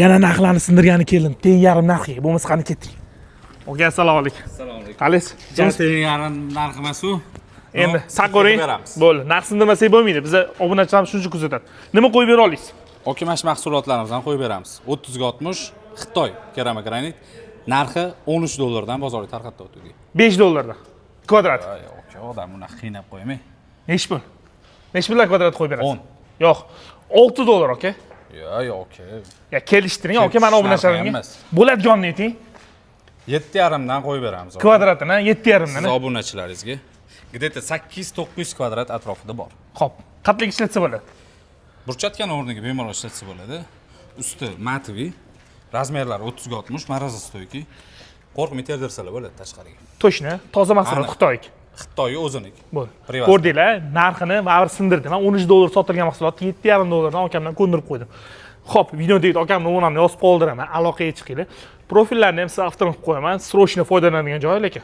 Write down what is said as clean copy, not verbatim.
Yana narxlarni sindirgani keldim. Teng yarim narxiga. Bo'lmasa qani ketdik. Oka, assalomu alaykum. Assalomu alaykum. Qalaysiz? Teng yarim narxi emas-ku. Endi saqoring. Bo'ldi. Narx sindirmasak bo'lmaydi. Biz obunachilarimiz shuncha kuzatadi. Nima qo'yib bera olasiz? Okimash mahsulotlarimizdan qo'yib beramiz. 30 ga 60 Xitoy keramik granit. Narxi $13 bozorga tarqatib o'tdik. $5 kvadrat. Oka, odam uni qiynab qo'ymay. Nechi pul? Nechi pullar kvadrat qo'yib berasiz? 10. Yo'q, $6 aka. Yo'q, oka. Ya kelishtiring, aka, mana obunachilarimga. Bo'ladiganini ayting. 7,5 dan qo'yib beramiz. Kvadratini 7,5 dan. Siz obunachilaringizga где-то 8-900 kvadrat atrofida bor. Xo'p, qatlik ishlatsa bo'ladi. Burchatgan o'rniga bemalol ishlatsa bo'ladi. Usti matviy, razmerlari 30 ga 60, maraza stoyki. Qo'rqmay terdirsalar bo'ladi tashqariga. To'shni, toza mahsulot Xitoy. Xitoy o'ziniki. Bo'ldi. Ko'rdinglar, narxini baribir sindirdim. Men $13 sotilgan mahsulotni $7,5 dan akamdan ko'ndirib qo'ydim. Xo'p, videoda akamning o'rnini yozib qoldiraman, aloqaga chiqinglar. Profillarni ham siz avtomat qo'yaman, srochno foydalanadigan joy lekin.